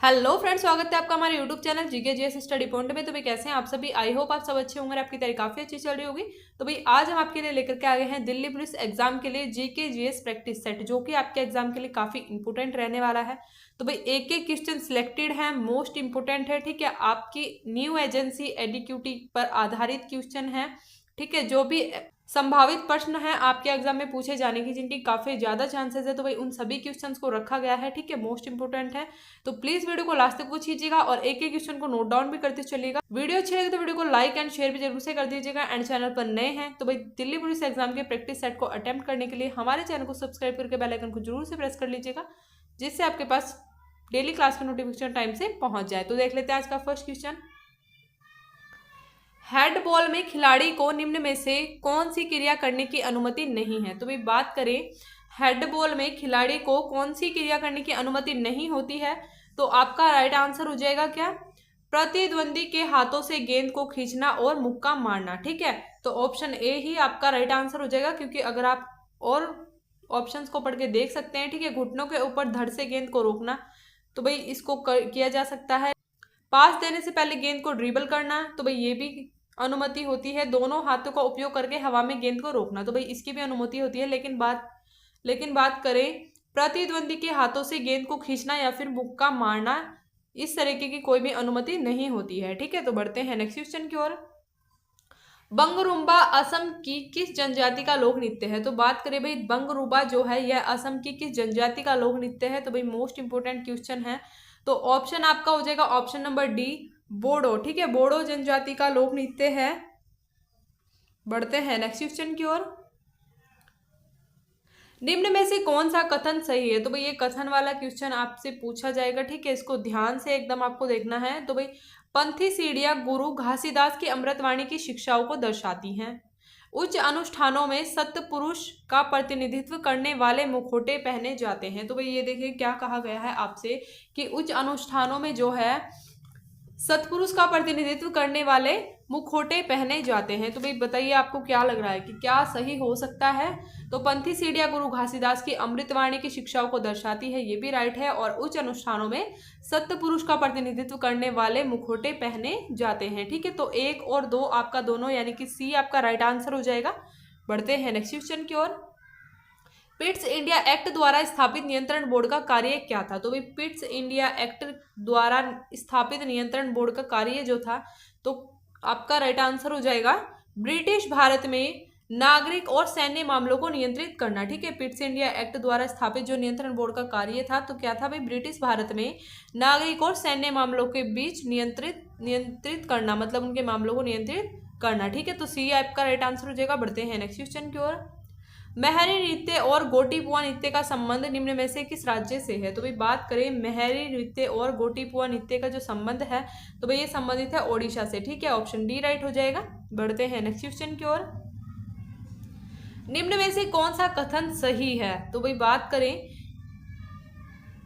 Hello friends, स्वागत है आपका हमारे YouTube channel GK GS study point में। तो भाई कैसे हैं आप सभी। आई होप आप सब अच्छे होंगे और आपकी तैयारी काफी अच्छी चल रही होगी। तो भाई आज हम आपके लिए लेकर के आ गए हैं दिल्ली पुलिस एग्जाम के लिए जीके जीएस प्रैक्टिस सेट, जो कि आपके एग्जाम के लिए काफी इंपोर्टेंट रहने वाला है। तो भाई एक एक क्वेश्चन सिलेक्टेड है, मोस्ट इंपोर्टेंट है, ठीक है। आपकी न्यू एजेंसी एडीक्यूटी पर आधारित क्वेश्चन है, ठीक है। जो भी संभावित प्रश्न है आपके एग्जाम में पूछे जाने की, जिनकी काफी ज्यादा चांसेस है, तो भाई उन सभी क्वेश्चंस को रखा गया है, ठीक है। मोस्ट इंपोर्टेंट है, तो प्लीज वीडियो को लास्ट तक पूछ लीजिएगा और एक एक क्वेश्चन को नोट डाउन भी करते चलिएगा। वीडियो अच्छी लगे तो वीडियो को लाइक एंड शेयर भी जरूर से कर दीजिएगा। एंड चैनल पर नए हैं तो भाई दिल्ली पुलिस एग्जाम के प्रैक्टिस सेट को अटेम्प्ट करने के लिए हमारे चैनल को सब्सक्राइब करके बेल आइकन को जरूर से प्रेस कर लीजिएगा, जिससे आपके पास डेली क्लास का नोटिफिकेशन टाइम से पहुंच जाए। तो देख लेते हैं आज का फर्स्ट क्वेश्चन। हेड बॉल में खिलाड़ी को निम्न में से कौन सी क्रिया करने की अनुमति नहीं है। तो भाई बात करें हेड बॉल में खिलाड़ी को कौन सी क्रिया करने की अनुमति नहीं होती है, तो आपका राइट आंसर हो जाएगा क्या, प्रतिद्वंदी के हाथों से गेंद को खींचना और मुक्का मारना, ठीक है। तो ऑप्शन ए ही आपका राइट आंसर हो जाएगा, क्योंकि अगर आप और ऑप्शंस को पढ़ के देख सकते हैं, ठीक है। घुटनों के ऊपर धड़ से गेंद को रोकना, तो भाई इसको किया जा सकता है। पास देने से पहले गेंद को ड्रिबल करना, तो भाई ये भी अनुमति होती है। दोनों हाथों का उपयोग करके हवा में गेंद को रोकना, तो भाई इसकी भी अनुमति होती है। लेकिन बात करें प्रतिद्वंदी के हाथों से गेंद को खींचना या फिर मुक्का मारना, इस तरीके की कोई भी अनुमति नहीं होती है, ठीक है। तो बढ़ते हैं नेक्स्ट क्वेश्चन की ओर। बंगरुम्बा असम की किस जनजाति का लोक नृत्य है। तो बात करें भाई बंगरुम्बा जो है यह असम की किस जनजाति का लोक नृत्य है, तो भाई मोस्ट इंपोर्टेंट क्वेश्चन है। तो ऑप्शन आपका हो जाएगा ऑप्शन नंबर डी, बोडो, ठीक है। बोडो जनजाति का लोक नृत्य है। बढ़ते हैं नेक्स्ट क्वेश्चन की ओर। निम्न में से कौन सा कथन सही है। तो भाई ये कथन वाला क्वेश्चन आपसे पूछा जाएगा, ठीक है। इसको ध्यान से एकदम आपको देखना है। तो भाई पंथी सीढ़ियां गुरु घासीदास की अमृतवाणी की शिक्षाओं को दर्शाती हैं। उच्च अनुष्ठानों में सत्पुरुष का प्रतिनिधित्व करने वाले मुखौटे पहने जाते हैं। तो भाई ये देखिए क्या कहा गया है आपसे कि उच्च अनुष्ठानों में जो है सत्पुरुष का प्रतिनिधित्व करने वाले मुखौटे पहने जाते हैं। तो भाई बताइए आपको क्या लग रहा है कि क्या सही हो सकता है। तो पंथी सीढ़ियां गुरु घासीदास की अमृतवाणी की शिक्षाओं को दर्शाती है, ये भी राइट है। और उच्च अनुष्ठानों में सत्पुरुष का प्रतिनिधित्व करने वाले मुखौटे पहने जाते हैं, ठीक है। तो एक और दो आपका दोनों यानी कि सी आपका राइट आंसर हो जाएगा। बढ़ते हैं नेक्स्ट क्वेश्चन की ओर। पिट्स इंडिया एक्ट द्वारा स्थापित नियंत्रण बोर्ड का कार्य क्या था। तो भाई पिट्स इंडिया एक्ट द्वारा स्थापित नियंत्रण बोर्ड का कार्य जो था, तो आपका राइट आंसर हो जाएगा ब्रिटिश भारत में नागरिक और सैन्य मामलों को नियंत्रित करना, ठीक है। पिट्स इंडिया एक्ट द्वारा स्थापित जो नियंत्रण बोर्ड का कार्य था, तो क्या था भाई, ब्रिटिश भारत में नागरिक और सैन्य मामलों के बीच नियंत्रित करना, मतलब उनके मामलों को नियंत्रित करना, ठीक है। तो सी आपका राइट आंसर हो जाएगा। बढ़ते हैं नेक्स्ट क्वेश्चन की ओर। मेहरी नृत्य और गोटीपुआ नृत्य का संबंध निम्न में से किस राज्य से है। तो भाई बात करें मेहरी नृत्य और गोटीपुआ नृत्य का जो संबंध है, तो भाई ये संबंधित है ओडिशा से, ठीक है। ऑप्शन डी राइट हो जाएगा। बढ़ते हैं नेक्स्ट क्वेश्चन की ओर। निम्न में से कौन सा कथन सही है। तो भाई बात करें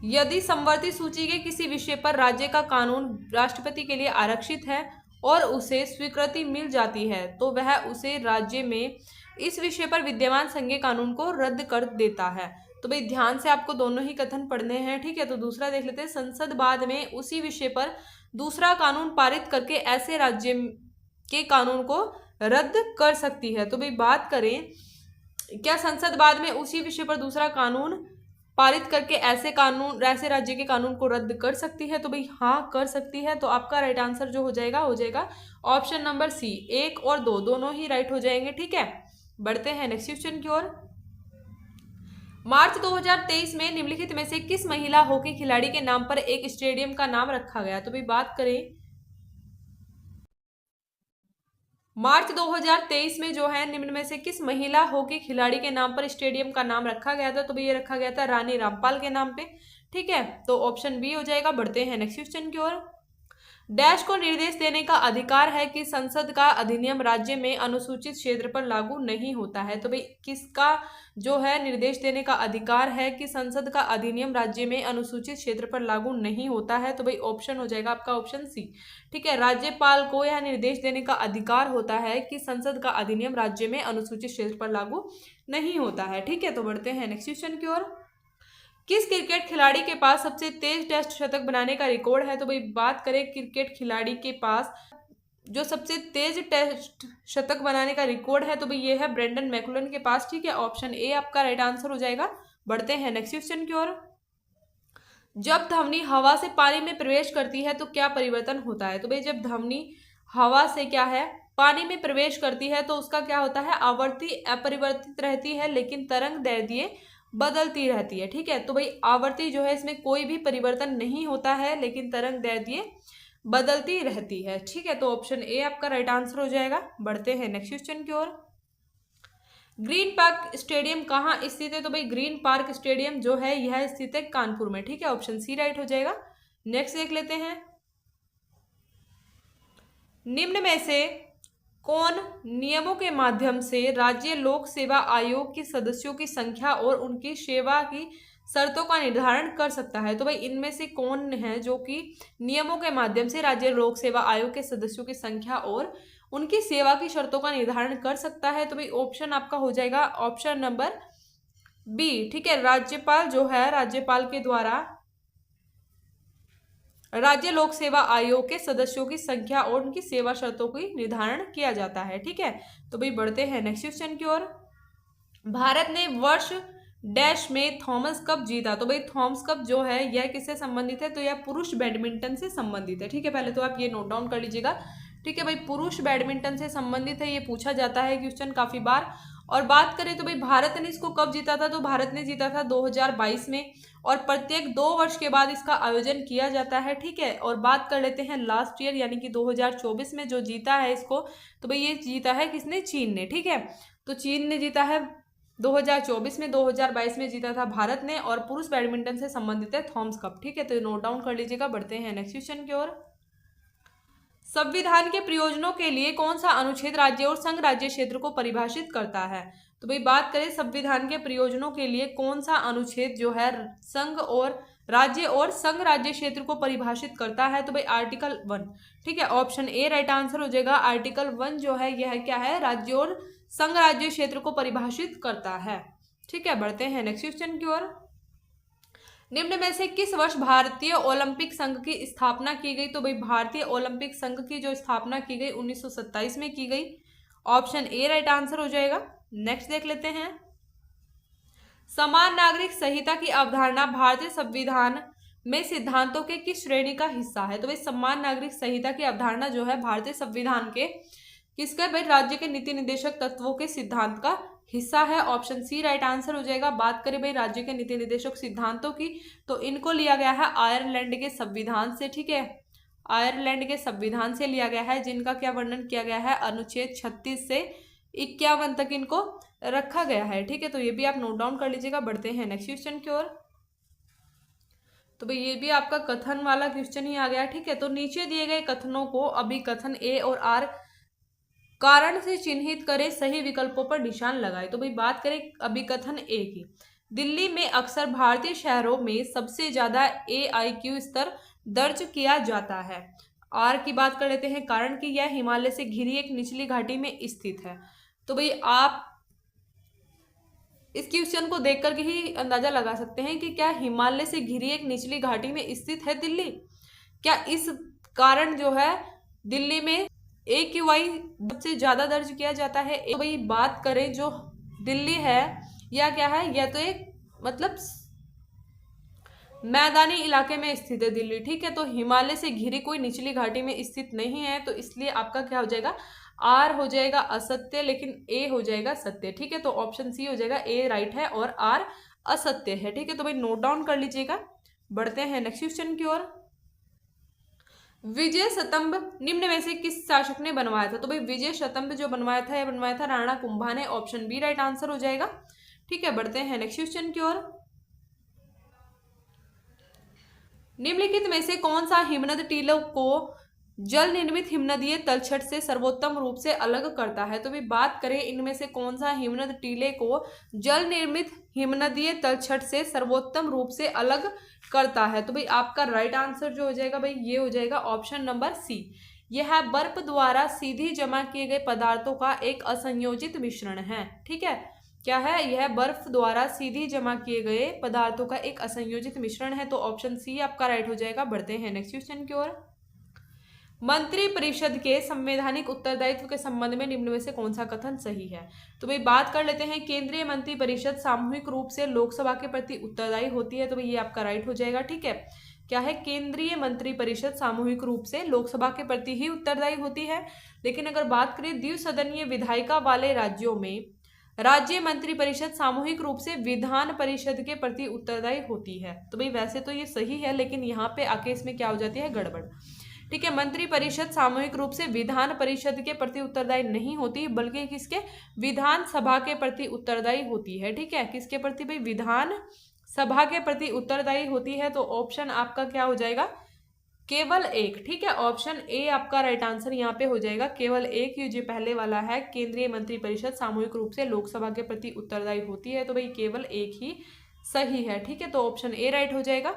यदि समवर्ती सूची के किसी विषय पर राज्य का कानून राष्ट्रपति के लिए आरक्षित है और उसे स्वीकृति मिल जाती है, तो वह उसे राज्य में इस विषय पर विद्यमान संघीय कानून को रद्द कर देता है। तो भाई ध्यान से आपको दोनों ही कथन पढ़ने हैं, ठीक है। तो दूसरा देख लेते हैं, संसद बाद में उसी विषय पर दूसरा कानून पारित करके ऐसे राज्य के कानून को रद्द कर सकती है। तो भाई बात करें क्या संसद बाद में उसी विषय पर दूसरा कानून पारित करके ऐसे राज्य के कानून को रद्द कर सकती है। तो भाई हाँ कर सकती है। तो आपका राइट आंसर जो हो जाएगा ऑप्शन नंबर सी, एक और दो दोनों ही राइट हो जाएंगे, ठीक है। बढ़ते हैं नेक्स्ट क्वेश्चन की ओर। मार्च 2023 में निम्नलिखित में से किस महिला हॉकी खिलाड़ी के नाम पर एक स्टेडियम का नाम रखा गया। तो भाई बात करें मार्च 2023 में जो है निम्न में से किस महिला हॉकी खिलाड़ी के नाम पर स्टेडियम का नाम रखा गया था। तो भाई ये रखा गया था रानी रामपाल के नाम पे, ठीक है। तो ऑप्शन बी हो जाएगा। बढ़ते हैं नेक्स्ट क्वेश्चन की ओर। डैश को निर्देश देने का अधिकार है कि संसद का अधिनियम राज्य में अनुसूचित क्षेत्र पर लागू नहीं होता है। तो भाई किसका जो है निर्देश देने का अधिकार है कि संसद का अधिनियम राज्य में अनुसूचित क्षेत्र पर लागू नहीं होता है। तो भाई ऑप्शन हो जाएगा आपका ऑप्शन सी, ठीक है। राज्यपाल को यह निर्देश देने का अधिकार होता है कि संसद का अधिनियम राज्य में अनुसूचित क्षेत्र पर लागू नहीं होता है, ठीक है। तो बढ़ते हैं नेक्स्ट क्वेश्चन की ओर। किस क्रिकेट खिलाड़ी के पास सबसे तेज टेस्ट शतक बनाने का रिकॉर्ड है? तो भाई बात करें क्रिकेट खिलाड़ी के पास जो सबसे तेज टेस्ट शतक बनाने का रिकॉर्ड है, तो भाई ये है ब्रेंडन मैकुलन के पास। ठीक है, ऑप्शन ए आपका राइट आंसर हो जाएगा। बढ़ते हैं नेक्स्ट क्वेश्चन की ओर। जब ध्वनि हवा से पानी में प्रवेश करती है तो क्या परिवर्तन होता है? तो भाई जब ध्वनि हवा से क्या है पानी में प्रवेश करती है तो उसका क्या होता है, आवृत्ति अपरिवर्तित रहती है लेकिन तरंग दैर्ध्य बदलती रहती है। ठीक है, तो भाई आवृत्ति जो है इसमें कोई भी परिवर्तन नहीं होता है लेकिन तरंग दैर्ध्य बदलती रहती है। ठीक है, तो ऑप्शन ए आपका राइट आंसर हो जाएगा। बढ़ते हैं नेक्स्ट क्वेश्चन की ओर। ग्रीन पार्क स्टेडियम कहाँ स्थित है? तो भाई ग्रीन पार्क स्टेडियम जो है यह स्थित है कानपुर में। ठीक है, ऑप्शन सी राइट हो जाएगा। नेक्स्ट देख लेते हैं, निम्न में से कौन नियमों के माध्यम से राज्य लोक सेवा आयोग के सदस्यों की संख्या और उनकी सेवा की शर्तों का निर्धारण कर सकता है? तो भाई इनमें से कौन है जो कि नियमों के माध्यम से राज्य लोक सेवा आयोग के सदस्यों की संख्या और उनकी सेवा की शर्तों का निर्धारण कर सकता है? तो भाई ऑप्शन आपका हो जाएगा ऑप्शन नंबर बी। ठीक है, राज्यपाल जो है राज्यपाल के द्वारा राज्य लोक सेवा आयोग के सदस्यों की संख्या और उनकी सेवा शर्तों की निर्धारण किया जाता है। ठीक है, तो भाई बढ़ते हैं नेक्स्ट क्वेश्चन की ओर। भारत ने वर्ष डैश में थॉमस कप जीता। तो भाई थॉमस कप जो है यह किससे संबंधित है? तो यह पुरुष बैडमिंटन से संबंधित है। ठीक है, पहले तो आप ये नोट डाउन कर लीजिएगा। ठीक है भाई, पुरुष बैडमिंटन से संबंधित है, ये पूछा जाता है क्वेश्चन काफी बार। और बात करें तो भाई भारत ने इसको कब जीता था? तो भारत ने जीता था 2022 में और प्रत्येक 2 वर्ष के बाद इसका आयोजन किया जाता है। ठीक है, और बात कर लेते हैं लास्ट ईयर यानी कि 2024 में जो जीता है इसको, तो भाई ये जीता है किसने? चीन ने। ठीक है, तो चीन ने जीता है 2024 में, 2022 में जीता था भारत ने और पुरुष बैडमिंटन से संबंधित है थॉमस कप। ठीक है, तो नोट डाउन कर लीजिएगा। बढ़ते हैं नेक्स्ट क्वेश्चन की ओर। संविधान के प्रयोजनों के लिए कौन सा अनुच्छेद राज्य और संघ राज्य क्षेत्र को परिभाषित करता है? तो भाई बात करें संविधान के प्रयोजनों के लिए कौन सा अनुच्छेद जो है संघ और राज्य और संघ राज्य क्षेत्र को परिभाषित करता है? तो भाई आर्टिकल 1। ठीक है, ऑप्शन ए राइट आंसर हो जाएगा। आर्टिकल 1 जो है यह क्या है, राज्य और संघ राज्य क्षेत्र को परिभाषित करता है। ठीक है, बढ़ते हैं नेक्स्ट क्वेश्चन की ओर। निम्न में से किस वर्ष भारतीय ओलंपिक संघ की स्थापना की गई? तो भाई भारतीय ओलंपिक संघ की जो स्थापना की गई 1927 में की गई। ऑप्शन ए राइट आंसर हो जाएगा। नेक्स्ट देख लेते हैं, समान नागरिक संहिता की अवधारणा भारतीय संविधान में सिद्धांतों के किस श्रेणी का हिस्सा है? तो भाई समान नागरिक संहिता की अवधारणा जो है भारतीय संविधान के किसका? भाई राज्य के नीति निर्देशक तत्वों के सिद्धांत का हिस्सा है। ऑप्शन सी राइट आंसर हो जाएगा। बात करें भाई राज्य के नीति निर्देशक सिद्धांतों की, तो इनको लिया गया है आयरलैंड के संविधान से। ठीक है, आयरलैंड के संविधान से लिया गया है, जिनका क्या वर्णन किया गया है, अनुच्छेद 36 से 51 तक इनको रखा गया है। ठीक है, तो ये भी आप नोट डाउन कर लीजिएगा। बढ़ते हैं नेक्स्ट क्वेश्चन की ओर। तो भाई ये भी आपका कथन वाला क्वेश्चन ही आ गया। ठीक है, तो नीचे दिए गए कथनों को अभिकथन ए और आर कारण से चिन्हित करें, सही विकल्पों पर निशान लगाए। तो भाई बात करें अभिकथन ए की, दिल्ली में अक्सर भारतीय शहरों में सबसे ज्यादा AIQ स्तर दर्ज किया जाता है। आर की बात कर लेते हैं, कारण कि यह हिमालय से घिरी एक निचली घाटी में स्थित है। तो भाई आप इस क्वेश्चन को देख करके ही अंदाजा लगा सकते हैं कि क्या हिमालय से घिरी एक निचली घाटी में स्थित है दिल्ली? क्या इस कारण जो है दिल्ली में AQI सबसे ज्यादा दर्ज किया जाता है? तो भाई बात करें जो दिल्ली है या क्या है, यह तो एक मतलब मैदानी इलाके में स्थित है दिल्ली। ठीक है, तो हिमालय से घिरी कोई निचली घाटी में स्थित नहीं है, तो इसलिए आपका क्या हो जाएगा, आर हो जाएगा असत्य, लेकिन ए हो जाएगा सत्य। ठीक है, तो ऑप्शन सी हो जाएगा, ए राइट है और आर असत्य है। ठीक है, तो भाई नोट डाउन कर लीजिएगा। बढ़ते हैं नेक्स्ट क्वेश्चन की ओर। विजय स्तंभ निम्न में से किस शासक ने बनवाया था? तो भाई विजय स्तंभ जो बनवाया था, यह बनवाया था राणा कुंभा ने। ऑप्शन बी राइट आंसर हो जाएगा। ठीक है, बढ़ते हैं नेक्स्ट क्वेश्चन की ओर। निम्नलिखित में से कौन सा हिमनद टीलों को जल निर्मित हिमनदीय तलछट से सर्वोत्तम रूप से अलग करता है? तो भी बात करें इनमें से कौन सा हिमनद टीले को जल निर्मित हिमनदीय तलछट से सर्वोत्तम रूप से अलग करता है? तो भाई आपका राइट आंसर जो हो जाएगा भाई ये हो जाएगा ऑप्शन नंबर सी। यह बर्फ द्वारा सीधी जमा किए गए पदार्थों का एक असंयोजित मिश्रण है। ठीक है, क्या है, यह बर्फ द्वारा सीधी जमा किए गए पदार्थों का एक असंयोजित मिश्रण है। तो ऑप्शन सी आपका राइट हो जाएगा। बढ़ते हैं नेक्स्ट क्वेश्चन की ओर। मंत्री परिषद के संवैधानिक उत्तरदायित्व के संबंध में निम्न में से कौन सा कथन सही है। तो भाई बात कर लेते हैं, केंद्रीय मंत्री परिषद सामूहिक रूप से लोकसभा के प्रति उत्तरदायी होती है। तो भाई ये आपका राइट हो जाएगा। ठीक है, क्या है, केंद्रीय मंत्री परिषद सामूहिक रूप से लोकसभा के प्रति ही उत्तरदायी होती है। लेकिन अगर बात करें द्विसदनीय विधायिका वाले राज्यों में, राज्य मंत्री परिषद सामूहिक रूप से विधान परिषद के प्रति उत्तरदायी होती है। तो भाई वैसे तो ये सही है, लेकिन यहाँ पे आके इसमें क्या हो जाती है, गड़बड़। ठीक है, मंत्री परिषद सामूहिक रूप से विधान परिषद के प्रति उत्तरदायी नहीं होती, बल्कि किसके, विधान सभा के प्रति उत्तरदायी होती है। ठीक है, किसके प्रति भाई, विधान सभा के प्रति उत्तरदायी होती है। तो ऑप्शन आपका क्या हो जाएगा, केवल एक। ठीक है, ऑप्शन ए आपका राइट आंसर यहाँ पे हो जाएगा, केवल एक। ये जो पहले वाला है, केंद्रीय मंत्री परिषद सामूहिक रूप से लोकसभा के प्रति उत्तरदायी होती है, तो भाई केवल एक ही सही है। ठीक है, तो ऑप्शन ए राइट हो जाएगा।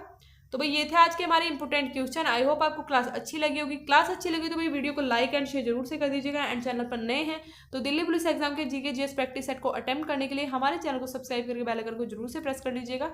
तो भाई ये थे आज के हमारे इंपोर्टेंट क्वेश्चन। आई होप आपको क्लास अच्छी लगी होगी। क्लास अच्छी लगी तो भाई वीडियो को लाइक एंड शेयर जरूर से कर दीजिएगा। एंड चैनल पर नए हैं तो दिल्ली पुलिस एग्जाम के जीके जीएस प्रैक्टिस सेट को अटेम्प्ट करने के लिए हमारे चैनल को सब्सक्राइब करके बेल आइकन को जरूर से प्रेस कर लीजिएगा।